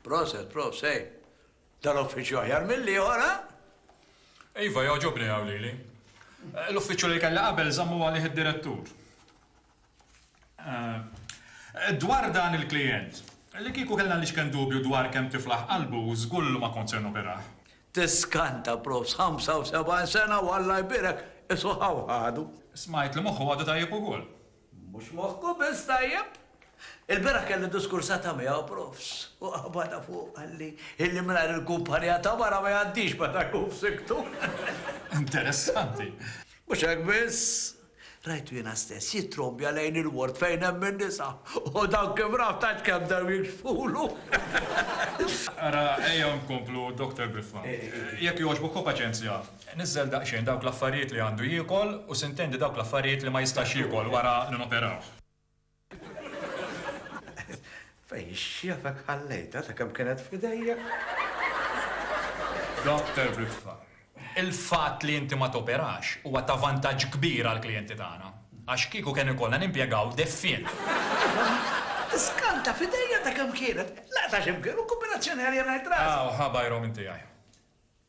proset. Dal-uffiċċju aħjar mill-li, ora? Iva, joġobni għaw lili. L-uffiċċju li kalla qabel zammu għalih id-direttur. Dwar dan il-klient, li kiku kellna li xken dubju dwar kem tiflaħ qalbu, żgullu ma koncern operaħ. Tiskanta, prof, 75 sena u Alla jbirek, isu ħawħadu. Smajt li moħħu għadu tajjeb ukoll. Mux moħku bis tajjeb. Il-bira kelli diskursata miegħu profs. U għabada fuq għalli illi minna il-kumpanija ta' mara ma jgħaddix meta jkun siktu. Interessanti. Mux hekk biss. Rajtu jena stess jitrombja lejn il-word fejn hemm min nisa. U dawn kif raf taċ kemm dew jikxfulu. Ara, ejja nkomplu, Dr. Griffa. Jekk joġbuk paċenzja, nizzel daqxejn dawk l-affarijiet li għandu jiekol u sintendi dawk l-affarijiet li ma jistax jiekol wara l-operaw. Fej, xjafek ħallejta ta' kemm kienet f'idejja. Dr. Griffa, il-fat li inti ma toperax huwa ta' vantaġġ kbir għall-klijenti tagħna. Għax kieku kien ikollna nimpjegaw deffien. Skanta f'idejja ta' kemm kienet. La ta' ximkien u kombinazzjoni għalja najtras. Ħabajrom inti għaj.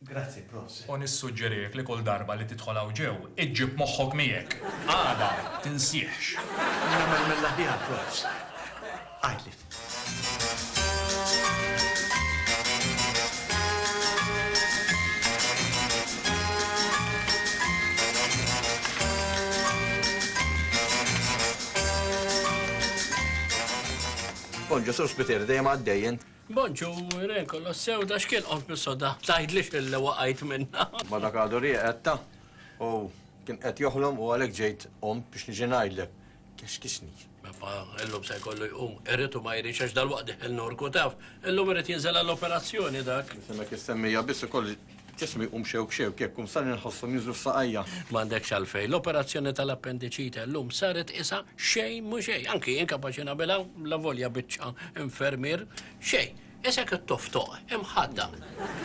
Grazzi, prof. U nissuġġerik li kull darba li tidħol hawn ġew, iġġib moħħok miegħek. Għada, tinsieħx. Namel mill-aħjar, prof. Għajli. Bonġu, sur spiteri, dejjem għaddejjen. Bonġu, Ren, kollu sew da xkien qont mis-soda. Tajdlix il-li waqajt minna. Ma dak għadu riqetta. U kien qed joħlom u għalhekk ġejt biex niġi ngħidlek. Kexkixni. Baba, illum se jkollu jqum, irritu ma jrix għax dal-waqt il-norku taf. Illum irrit jinżel għall-operazzjoni dak. Semmek jistemmija biss ukoll ġismi xew kekkum sar nħossom jiżru f'saqajja. M'għandekx għalfej, l-operazzjoni tal-appendiċita llum saret isa xejn mhu xejn. Anki inkapaċi nagħmilha la volja biċċa infermier xejn. Isek it-toftoq, imħadda.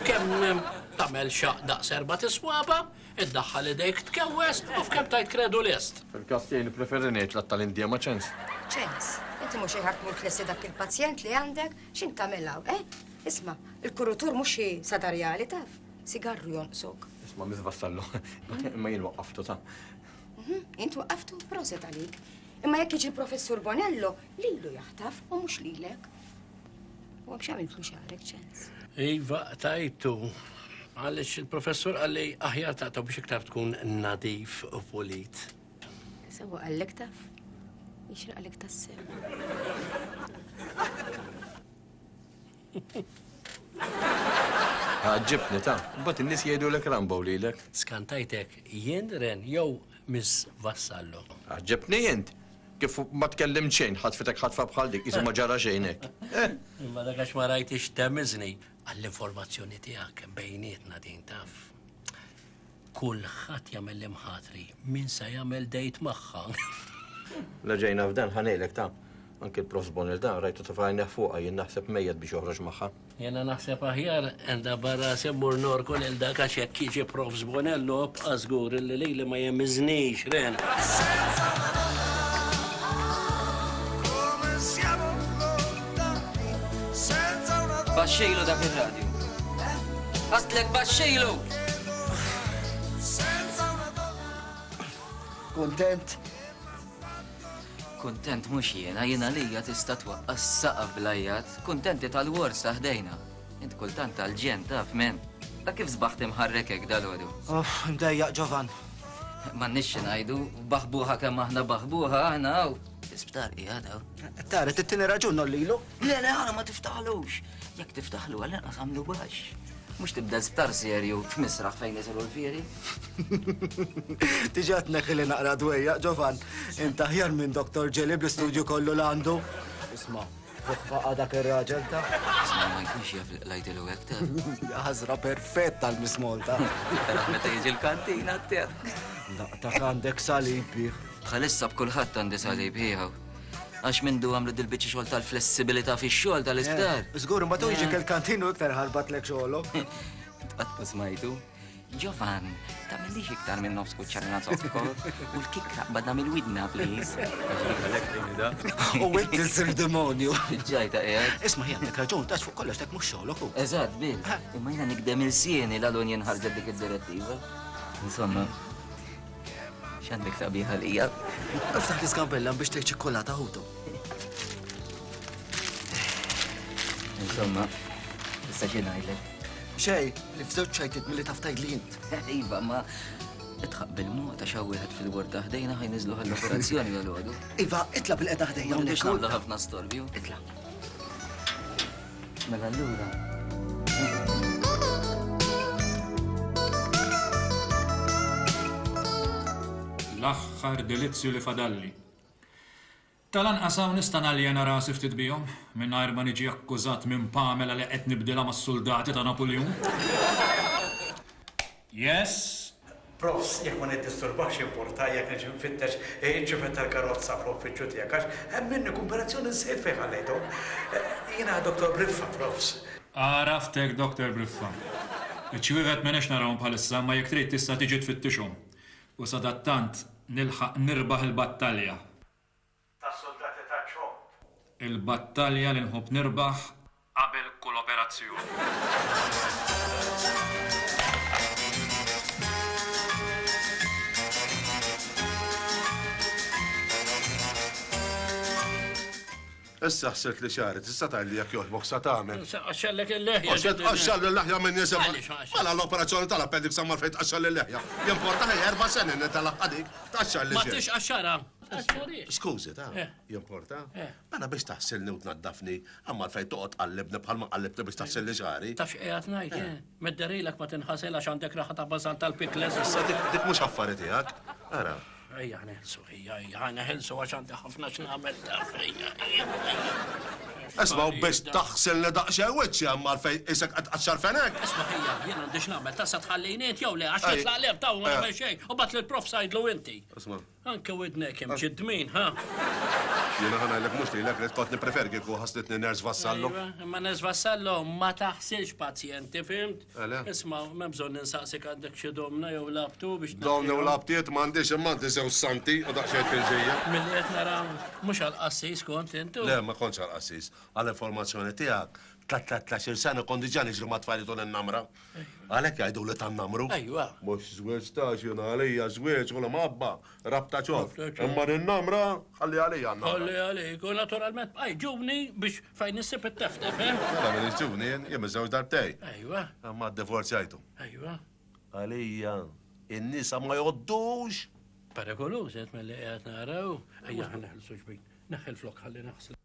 Kemm tagħmel xaq daqs erba' tiswaba, iddaħħal idejk tkewwes u f'kemm tajt kredu lest. Fil-każ tiegħi preferi ngħid l-tal-Indija ma' ċens. ċens, inti mhux ħart mur tlessi dak il-pazjent li għandek, x'in tagħmilha, Isma', il-kurutur mhux xi sadarjali taf, sigarru jonqsok. Isma' miżvassallu, imma jien waqqaftu ta'. Int waqqaftu proset għalik. Imma jekk jiġi il-professur Bonello, lilu jaħtaf u mhux lilek. U biex għamiltlu xarek ċens. Iva, tajtu. Għalix il-professor għalli aħjar taqta biex iktar tkun nadif u polit. Sewa għallek taf, jixra għallek tassew. Għadġibni ta' bat in-nies jgħidu lek Rambo lilek. Skantajtek jien Ren jew Miss Vassallo. Għadġibni jent. Kif ma tkellim xejn, ħatfitek ħatfa bħal dik, isu ma ġara xejn hekk. Imma dak għax ma rajtix temizni għall-informazzjoni tiegħek bejnietna din taf. Kulħadd jagħmel imħatri, min se jagħmel dejt magħha. La ġejna f'dan ħanejlek ta' anke l-Prof Bonel da rajtu tafajna fuqha jien naħseb mejjed biex joħroġ magħha. Jena naħseb aħjar għandha barra semmur norkol il dak għax jekk jiġi Prof Bonello bqa' żgur li ma jemiżnix Ren. Baxxejlu dak il-radio. Għastlek baxxejlu! Kontent? Kontent mux jena lija tista' twaqqas saqaf blajjat, kontenti tal-worsa ħdejna. Int kultant tal-ġen taf men. Ta' kif zbaħt imħarrekek dal-għodu? Mdejjaq ġovan. Ma nixxi ngħidu, baħbuħa kemm aħna baħbuħa aħna hawn. Isptar qiegħda. Tara, tittini raġun nollilu? Le, ħana ma tiftaħlux. Jekk tiftaħlu għal-inqas għamlu baxx. Mux tibda sptar serju f'misraħ fejn jisiru l-fieri. Tiġat neħili naqra dwejja, ġovan. Inta ħjar minn Dr. Ġelib l-istudju kollu l-għandu. Isma, fuqqa dak il-raġel ta' Isma ma jkunx jaf lajtilu għek ta' ħazra perfett tal-mismolta. Meta jiġi l-kantina t-tek. Naqtak għandek salibi. Bħalissa b'kulħadd għandi salib ħieħaw. Għax mindu għamlu dil-biċi xogħol tal-flessibilità fix-xogħol tal-isptar. Żgur, ma tu jiġi il-kantinu iktar ħarbat lek xogħolok. Tqatt ma smajtu. Giovan, tamillix iktar minn nofs kuċċarina zosko u l-kikra bada mill-widna, please. U inti sir demonju. Ġajta qiegħed. Isma' jgħandek raġun, tax fuq kollox dak mhux xogħolok hu. Eżatt, Bill. Imma jina nikdem il-sieni l-għalun jenħarġet dik id-direttiva. Insomma, x'għandek sabiħa lija? Iftaħ li skambella biex tgħid ċikkolata ħutu. Insomma, issa xi ngħidlek. Xej, li fżewġ ċajtit milli taf tgħidli int. Iva, ma itħaq bil-mod għax wieħed fil-gwerta ħdejna ħajniżlu għall-operazzjoni għal-għodu. Iva, itla bil-qeda ħdejja Biex hawnhekk. nagħmlu ħafna storbju. Itla. Mela allura. L-aħħar delizzju li fadalli. Tal-anqasaw nista' naljena rasi ftit bihom mingħajr ma niġi akkużat minn Pamela li qed nibdilha mas-soldati ta' Napoleon. Yes? Profs, jek ma niddisturbax importa jek neġi nfittex ġifet tal-karozza fl-uffiċċju tiegħek għax hemm minni kumparazzjoni nsejt fejn ħallejthom. Jiena Dr. Briffa, profs. Għaraftek, Dr. Briffa. Iċċwieħed m'għenex narawhom bħalissa ma jekk trid tista' tiġi tfittixhom. U sadattant nilħaq nirbaħ il-battalja. Tas-soldati ta' ċo. Il-battalja li nħobb nirbaħ qabel kull operazzjoni. Issa ħsirt li xaret, issa tgħidli jekk joħbok sa tagħmel. Għaxxallek il-leħja. Għaxxal l-leħja minn nisem. Għaliex, għaxxal? Mela l-operazzjoni tal-appendik samma fejn tqaxxal l-leħja. Jimporta ħej 4 snin tal-aqqa dik tqaxxal Ma li tix għaxxara. Skużi, ta' jimporta? Mela biex taħsilni u tnaddafni, għamma fejn toqgħod qallibni bħalma qallibni biex taħsilli xari. Tafx qiegħed ngħid, medderilek ma tinħasel għax għandek raħa ta' bażal tal-pikles. Issa dik mhux affarijiet tiegħek. Ara. Ejja neħelsu, ejja neħelsu għax għandi ħafna x'nagħmel taf, Isma' u biex taħsilni daqsxejn wiċċi għamma fejn isek qed tqaxxar fenek. Isma' ejja, jien għandix nagħmel tassa tħallejniet jew le għax nitla' leb taw ma nagħmel xejn u bat lill-prof sajdlu inti. Isma'. Anke widnek hemm ġidmin, ha? Jiena ħanajlek mhux lilek li tkun nippreferi kieku ħassitni nerż vassallu. Ma nes vassallo ma taħsilx pazjenti, fimt? Għala? Isma' m'hemm bżonn ninsaqsik għandek xi domna jew labtu biex. Domni u labtiet m'għandix imma għandi sew santi u daqsxejn fil-ġejja. Milli qed nara mhux għall-qassis kont intu. Le, ma kontx għal-qassis. Għal-informazzjoni tiegħek, 13 sena kondi ġani ġru ma tfajli ton il-namra. Għalek jgħidu li tan-namru. Ejwa. Mux żwieġ ta' xjona għalija żwieġ u l-mabba, rabta ċof. Imma il-namra, ħalli għalija n-namra. Olli għalik, u naturalment, ġubni biex fejn nissib it-teftef, eh? Għala minn iġġuvni, jem iżawġ darbtej. Ejwa, Imma d-divorzjajtu. ejwa. Għalija, in-nisa ma joddux. Perikolus, jett mill-li għet naraw. Ejja, neħel suġbin. Neħel flok, ħalli naħsel.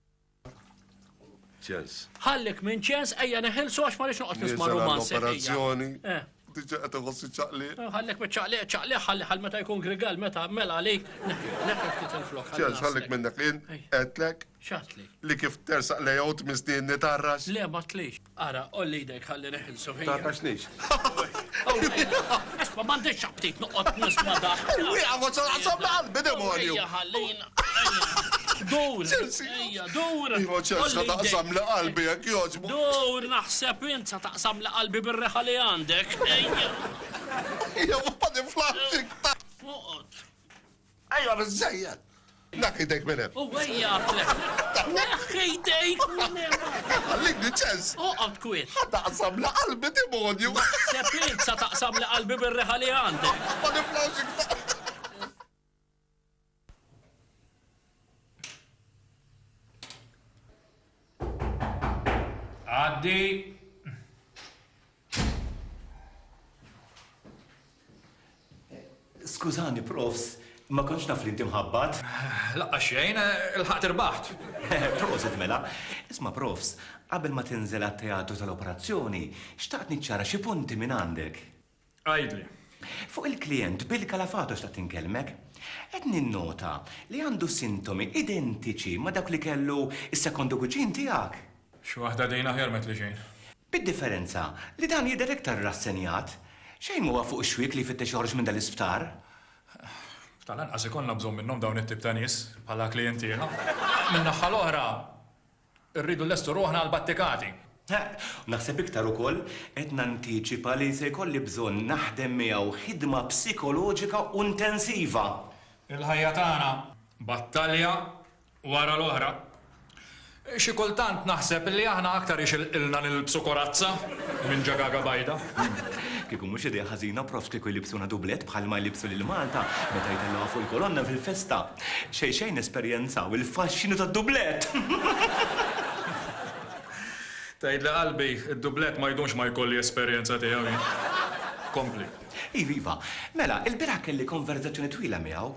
ċens. Ħallek minn ċens, ejja neħel su għax marriċ noqgħod nisma' romanzi. l-operazzjoni. Eh. Diġa qed iħossi ċaqli. Ħallek ċaqliq, ċaqliq, ħall meta jkun grigal, meta mela għalik. Neħel ftit il-flok. ċens, ħallik minnek lin, etlek, Xatli. li kif tersaq lejot mistin nitarrax. Le, ma tlix. Ara, olli jdek ħalli neħel su. Tarrax nix. Isma, mandiċ ċabtit noqgħod nisma' daħ. Wieqa, ma ċaqsam qalbi demonju. Ejja, ħallina. Dur. Chelsea. Ejja, dur. Iva ċelsa taqsam li qalbi jek joġbu. Dur, naħseb insa taqsam li qalbi bir-reħa li għandek. Ejja. Ija ma niflaxik ta' Uqot. Ejja bizzejjed. Nakki dejk minnem. U ejja għatlek. Neħħi dejk minnem. Għallik li ċens. Uqot kwit. Taqsam li qalbi demonju. Naħseb insa taqsam li qalbi bir-reħa li għandek. Ma niflaxik ta' Għaddi. Skużani, profs, ma konċ naf li inti mħabbat. Laqqa xejn, il-ħaqt irbaħt. Prosit mela. Isma, profs, qabel ma tinżel għat-teatru tal-operazzjoni, xtaqt niċċara xi punti minn għandek. Għajdli. Fuq il-klient bil-kalafato xtaqt inkellmek, qed ninnota li għandu sintomi identiċi ma dak li kellu is-sekondu kuġin tiegħek. X'waħda dejna ħjarmet li xejn. Bid-differenza li dan jidher iktar rassenjat, xejn huwa fuq ix-xwiek li jfittex joħroġ minn dal-isptar. Tal-anqas ikollna bżonn minnhom dawn it-tip ta' nies bħala klijentiela. Min naħa l-oħra rridu lestu ruħna għal-battikati. Naħseb iktar ukoll qed nantiċipa li se jkolli bżonn naħdem miegħu ħidma psikoloġika intensiva. Il-ħajja tagħna battalja wara l-oħra. Xi kultant naħseb li aħna aktar ilna nil-bsukorazza minn ġagaga bajda. Kieku mhux idea ħażina prof kieku jlibsuna dublet bħalma jlibsu lil Malta meta jtellgħu fuq il-kolonna fil-festa. Xejn esperjenzaw il-faxxinu tad-dublet. Tgħidli qalbi, id-dublet ma jdumx ma jkolli esperjenza tiegħu. Kompli. Iva, mela, il-biraħ kelli konverzazzjoni twila miegħu.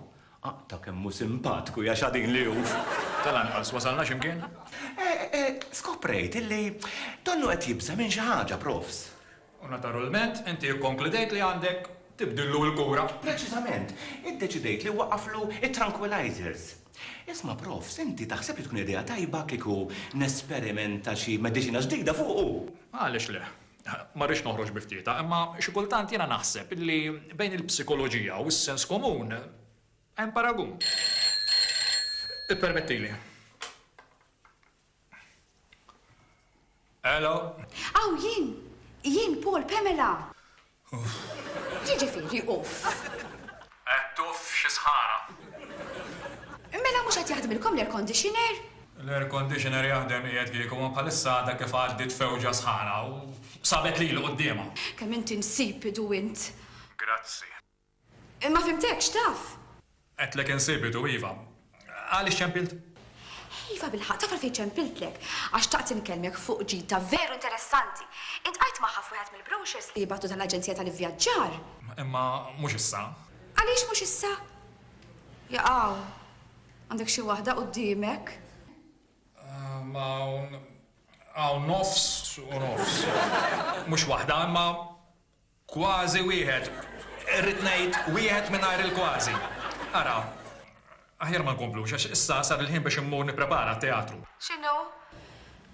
Ta' kemmu simpatku ja xadin li hu. Tal-anqas wasalna x'imkien? Skoprejt illi donnu qed jibża minn xi ħaġa, profs. U naturalment, inti konkludejt li għandek tibdillu l-kura. Preċiżament, iddeċidejt li waqaflu it-tranquilizers. Isma' profs, inti taħseb li tkun idea tajba kieku nesperimenta xi mediċina ġdida fuqu. Għaliex le. Ma rridx noħroġ biftieta, imma xi kultant jiena naħseb li bejn il-psikoloġija u s-sens komun hemm paragun. Ippermettili. Hello? Aw, jien, Paul, Pamela. Ġiġifieri, uff. Tuff xi sħana. Mela mhux qed jaħdmilkom l-air conditioner? L-air conditioner jaħdem qiegħed kieku ma bħalissa dak kif għaddit fewġa sħana u sabet lilu qudiema. Kemm inti nsipidu int. Grazzi. Ma fimtekx taf. Qedlek insibitu, Iva. Għaliex ċempilt? Iva bil-ħaq, taf fejn ċempiltlek, għax taqt nkellmek fuq ġita veru interessanti. Int qajt magħha wieħed mill-brochures li jibgħatu tal-Aġenzija tal-Ivvjaġġar. Imma mhux issa. Għaliex mhux issa? Jaqgħu, għandek xi waħda quddiemek? Ma hawn nofs u nofs. Mhux waħda, imma kważi wieħed. Irrid ngħid wieħed mingħajr il-kważi. Ara, aħjar ma nkomplux, għax issa sar il-ħin biex immur nipprepara teatru. X'inhu?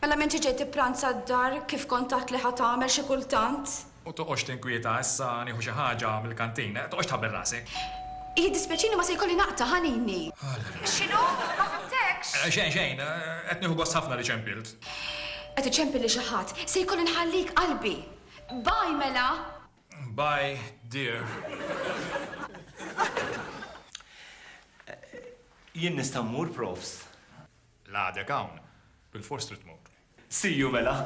Mela minn ġej tippranza d-dar kif kont taħt li ħadd tagħmel xi kultant? U toqgħodx tinkwieta issa nieħu xi ħaġa mill-kantin, toqgħodx tħabbel rasek. Jiddispjaċini ma se jkolli naqta ħanini. X'inhu? Ma fimtekx? Xejn, qed nieħu gost ħafna li ċempilt. Qed iċempil li xi ħadd, se jkolli nħallik qalbi. Bye mela. Bye, dear. Jien nista' mmur, profs. L-għadek hawn, bil-fors trid tmur. See you, mela.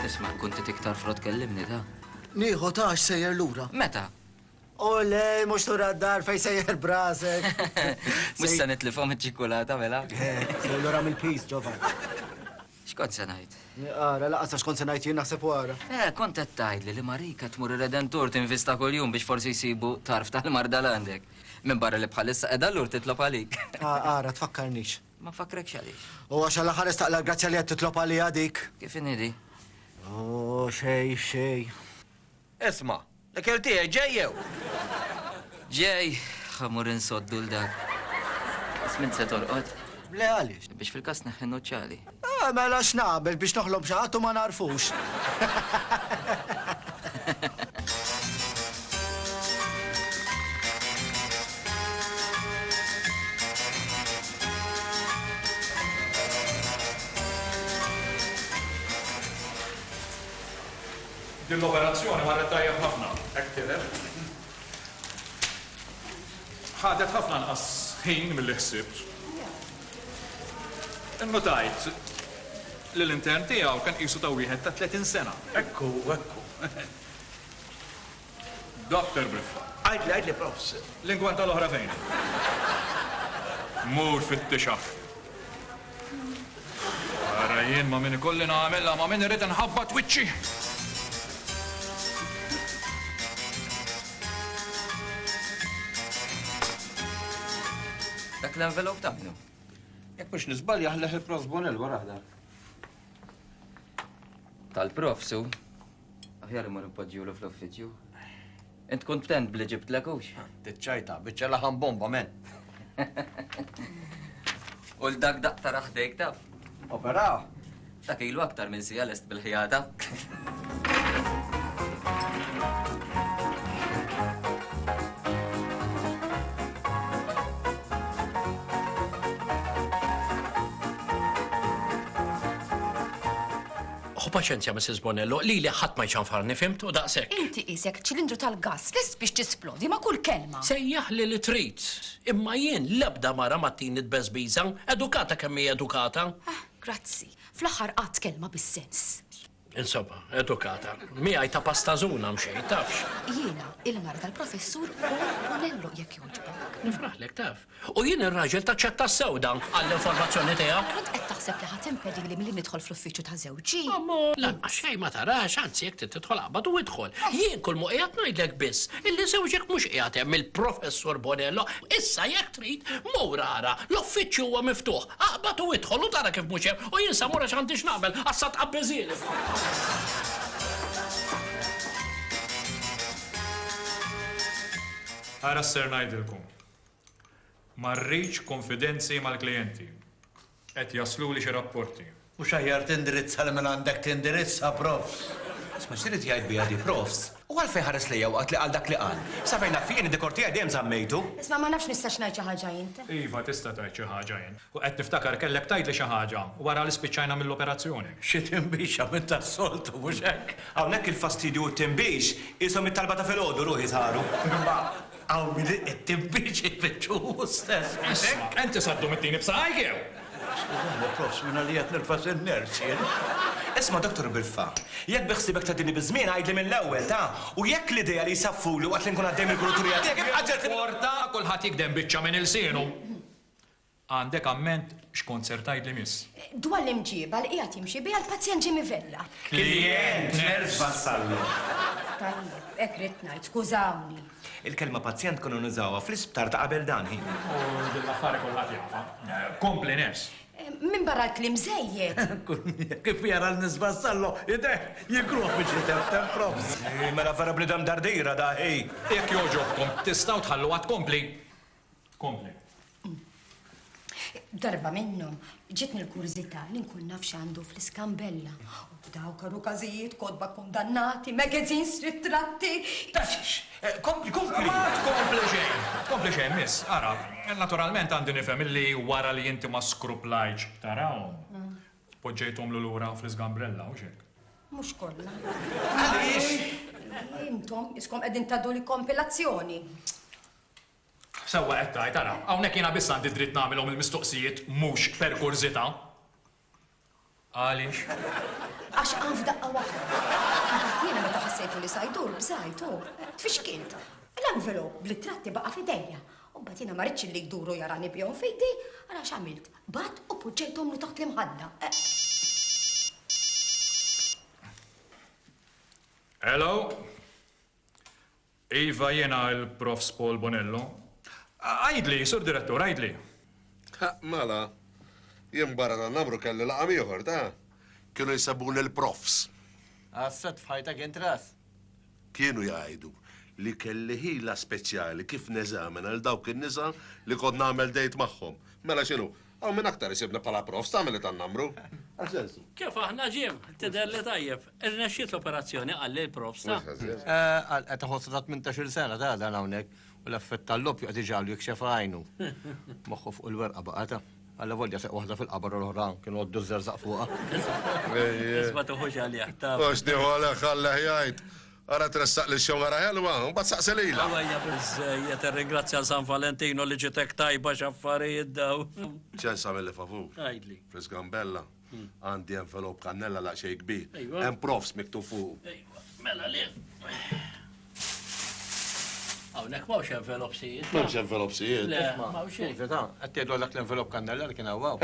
Isma' kunti tiktar frott kellimni ta' Nieħu tax sejjer lura. meta? Ole, mhux tura d-dar fej sejjer brasek. Mhux se nitlifhom iċ-ċikolata mela. Sejjer lura mill-pis, Ġovan. X'kont se ngħid? Ara, laqas għax kont se ngħid jien naħseb wara. Kont qed tgħidli li Marika tmur ir-Redentur tinvista kuljum biex forsi jsibu tarf tal-marda l-għandek. Minn barra li bħalissa qiegħda lur titlob għalik. Ara, tfakkarnix. Ma fakrekx għaliex. U għax għal-aħħar istaqla grazzja li qed titlob għalija dik. Kif inidi? Oh, xej. Isma, l-ekel tiegħi ġejjew. Ġej, ħamur insoddu l-dak. Ismin se torqod Le għaliex. biex fil-kas neħħin noċċali. Mela x'naqbel biex noħlob xi ħadd u ma narfux. Din l-operazzjoni marret tajjeb ħafna. Hekk tidher. Ħadet ħafna nqas ħin milli ħsibt. Innotajt li l-intern tiegħu kien qisu ta' wieħed ta' 30 sena. Ekku. Dr. Briffa. Għajdli, profs. L-ingwanta l-oħra fejn? Mur fit-tixaf. Ara jien ma min ikolli nagħmilha ma min irid inħabbat wiċċi. Dak l-envelop ta' minnu. Jekk mhux nisbal jaħleħ il-Prof Bonell wara ħda. Tal-prof, su. Aħjar imur impoġġjulu fl-uffiċju. Int kontent bli ġibt l-akux. Tiċċajta, biċċa laħan bomba, men. U l-dak daqta raħdejk taf. Operaw. Dak ilu aktar minn sija lest bil-ħijata. Ħu paċenzja, Mrs. Bonello, li ħadd ma jċanfarni fimt u daqshekk. Inti isek ċilindru tal-gas, lest biex tisplodi ma' kull kelma. Sejjaħ li trid, imma jien l-ebda mara ma tini tbeżbiża, edukata kemm hija edukata. Grazzi, fl-aħħar qatt kelma bis-sens. Insomma, edukata. Miegħi ta' pastazuna mxejn, tafx. Jiena il-mara tal-professur Bonello jekk joġbok. Nifraħlek taf. U jien ir-raġel ta' ċetta sewda għall-informazzjoni tiegħek. Kont qed taħseb li ħadd impedili milli nidħol fl-uffiċċju ta' żewġi. Lanqa xejn ma tarax, anzi jekk tidħol qabad u idħol. Jien kull mu qiegħed ngħidlek biss, illi żewġek mhux qiegħed hemm il-professur Bonello, issa jekk trid mur ara, l-uffiċċju huwa miftuħ. Aqbad u idħol u tara kif mhux hemm u jien sa mura x'għandix nagħmel għassa tqabbeżieli. Ara s-ser ngħidilkom. Ma rridx konfidenzi mal-klijenti. Qed jaslu li xi rapporti. Mux aħjar tindirizza li minn għandek tindirizza, profs. Isma x'irid jgħid bija di profs. U għalfejn ħares lejja waqt li qal dak li qal. Sa fejn nafien id-dekorti għadjem żammejtu. Isma' ma nafx nistax ngħid xi ħaġa inti. Iva, tista' tgħid xi ħaġa jien. U qed niftakar kellek tgħid li xi ħaġa wara li spiċċajna mill-operazzjoni. Xi tinbixa minn tas-soltu, mhux hekk. Hawnhekk il-fastidju u t-timbix ishom it-talba ta' filgħodu ruħi saru. Ma għaw min it-tinbiċ il-biċċu stess. Isma, enti saddu mit-tieni b'saqajkew. Skużani, profs, minna li qed nirfas in-nerġ jien. Isma' Dr. Bilfa, jekk biħsibek ta' dini biżmien għajdli mill-ewwel ta' u jekk l-idea li jsaffulu waqt li nkun għaddejjem il-kulturija tiegħek ħaġet Porta kulħadd jikdem biċċa minn il-sienu. Għandek amment x'konsertajt li miss. Dwar l-imġiba li qiegħed jimxi biha l-pazjent ġimmi Vella. Klient, nerv vassallu. Tajjeb, hekk rid ngħid, skużawni. Il-kelma pazjent kunu nużawha fl-isptar ta' qabel dan ħin. U dil-affari kulħadd jafa. Kompli ners. Min barra l-klim żejjed. Kif jara l-nisbassallo, ideh, jikruħ biex jiteftem, profs. Mela vera bnidem dardira da, ej. Jekk joġobkom, tistgħu tħallu għad kompli. Kompli. Darba minnhom ġitni l-kurzità li nkun naf x'għandu fl-iskambella. U daw karu każijiet kodba kondannati, magazines ritratti. Kompli. Kompli xejn, miss. Ara, naturalment għandi nifhem illi wara li inti ma skruplajġ tarawhom. Poġġejthom lura fl-isgambrella u xek. Mhux kollha. Għaliex? Intom iskom qegħdin tagħdu li kompilazzjoni. Sewwa qed tgħid, ara, hawnhekk jiena biss għandi dritt nagħmilhom il-mistoqsijiet mhux per kurzità. Għaliex? Għax għan f'daqqa waħda. Jiena meta ħassejtu li sajdur bżajtu, tfixkint. L-envelop bl-tratti baqa' f'idejja. U mbagħad jiena ma rridx li jduru jarani bihom f'idi, ara x'għamilt? Bad u poġġejthom li taħt l-imħadda. Hello? Iva, jiena il-Prof Paul Bonello. Għajdli, sur direttur, għajdli. Mala, jien barra namru kelli laqam ieħor, ta' kienu jisabun il-profs. Għassat fħajtak intras. Kienu jgħidu li kelli ħila speċjali kif neżamena l-dawk in-nisa li kod nagħmel dejt magħhom. Mela xinu, għaw minn aktar isibna bħala profs tagħmel li tan-namru. Għaxensu. Kif aħna ġim, tidher li tajjeb. Irnexxiet l-operazzjoni għalli l-profs ta' Għet ħossu ta' 18 sena ta' dan hawnhekk u l-affett tal-loppju qed iġallu jikxef għajnu. Moħħu fuq il-werqa baqata. Għalla volja seq waħda fil-qabar l-oħra, kienu għoddu z-zerzaq fuqa. Isma tuħuġ għalja. Ux niħu għalek għalla jgħajt. Għara tressaq li xew għara ħelwa, un bat saqsi lila. Għawajja bizzejiet, ringrazzja San Valentino li ġitek tajba xaffarijiet daw. ċensa mill-li favur. Għajdli. Fris Gambella. Għandi envelop kannella laq xej kbir. Ejwa. Hemm profs miktub fuq. Mela li. Għawnek mawx envelopsijiet. Memx envelop sijiet. Le, mawx xejn. Veta, għattiedlu dak l-envelop kannella li kien għawaw.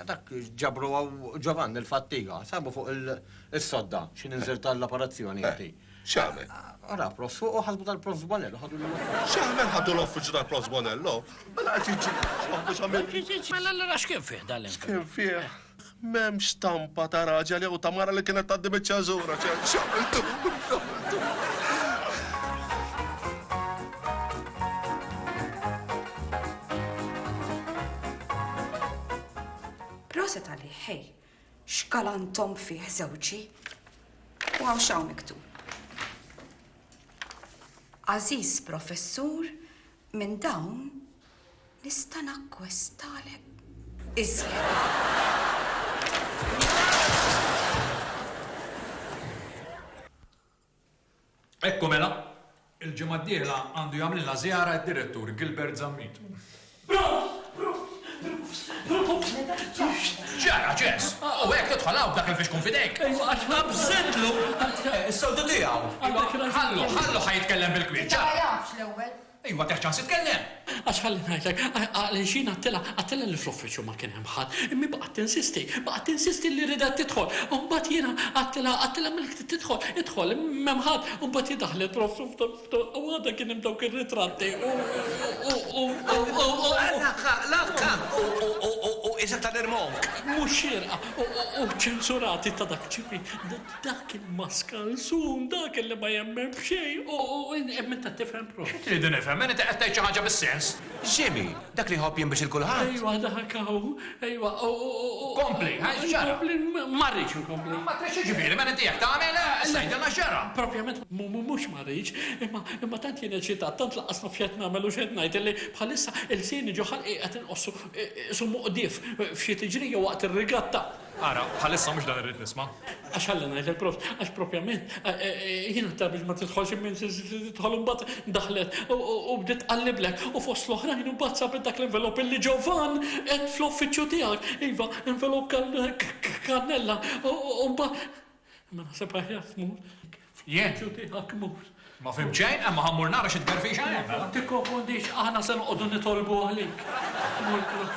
Dak ġabru għaw Giovanni l-fattiga, sabu fuq il-sodda, xin inżil tal-apparazzjoni għati. X'għamel? Għara, pros fuq u ħasbu tal-pros Bonello, ħadu X'għamel ħaddu l-offiċu tal-Pros Bonello? Mela qed jiġi biex għamil. Mela l-rax kien fih dal-envelop. Kien fih. M'hemmx stampa ta' raġel jew ta' mara li kienet tgħaddi biċ-ċażura, x'għamiltu? Proset għalli, hej, xkalantom fih żewġi. U għaw xaw miktub. Aziz professur, minn dawn nista' nakkwestalek iżjed. Ekku mela, il-ġimgħa d-dieħla għandu jagħmlilna żjara d-direttur Gilbert Zammit. ġara, ġess! U għek titħolaw dak il-fix kun fidejk! Abżidlu! Is-soldu tiegħu. ħallu ħajitkellem bil-kwit, ġara! jafx l-ewwel. Iwa teħċan sitkellem! Għax ħalli najtek, għalixin għattela li fl-uffiċu ma kien hemm ħadd, immi baqgħet tinsisti li rida tidħol. Mbagħad jiena għattela milk tidħol, idħol, m'hemm ħadd, u mbagħad jidaħlet prof u għada kien hemm dawk ir-ritratti. Lakka! U iżek ta' nirmonk. Mhux xierqa u ċensurati ta' dak ċifi, dak il-maskalzun, dak li ma jemmem b'xejn, u minn ta' tifhem prof. Tridu nifhem, minn qed tgħid xi ħaġa bis-sens. Ġimmy, dak li ħobb jinbix il-kulħadd. Ejwa, dakaw, ejwa, Kompli, ħaj ġara. Marriċ inkompli. Ma trex ġifieri, ma inti jekk tagħmel, sajdilna x'ġara. Propjament, mux marriċ, imma tant jien eċitat, tant laqas ma fjet namel u xed ngħid li bħalissa il-sini ġoħal qed inqossu su muqdif f'xi tiġrija waqt ir-rigatta. Ara, bħalissa mhux dan irrid nisma'. Għax ħalli ngħid il-prof, għax propjament jiena biex ma tidħolx minn tidħol imbagħad daħlet u bdiet qalliblek u fost l-oħrajn u mbagħad sabet dak l-envelop illi Giovan qed fl-uffiċċju tiegħek. Iva, envelop kannella u mbagħad ma naħseb aħjar tmur. Jien, tiegħek mur. ma fimxejn, imma ħammur nara xi tgerfix għajn. Tikkonfondix, aħna se noqogħdu nitolbu għalik. Mur prof.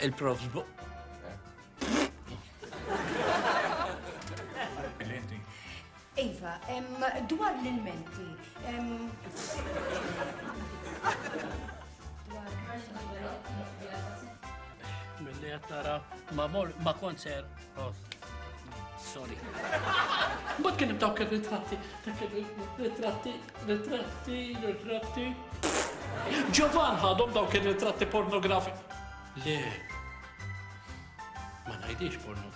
Il-prof sbuq. Iva, dwar l-ilmenti. Milli għattara ma konser. Sorry. Mbagħad kien hemm dawk ir-ritratti, ritratti. Giovan ħadhom dawk ir-ritratti pornografiċi. Le. Ma ngħidix porno.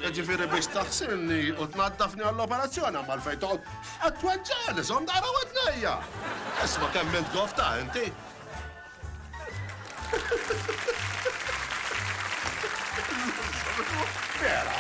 Ġifieri biex taħsirni u tnaddafni għall-operazzjoni għamma l-fejn toqgħod għat-tweġġali, sondara u għadnejja. Isma' kemm int gofta inti. Vera.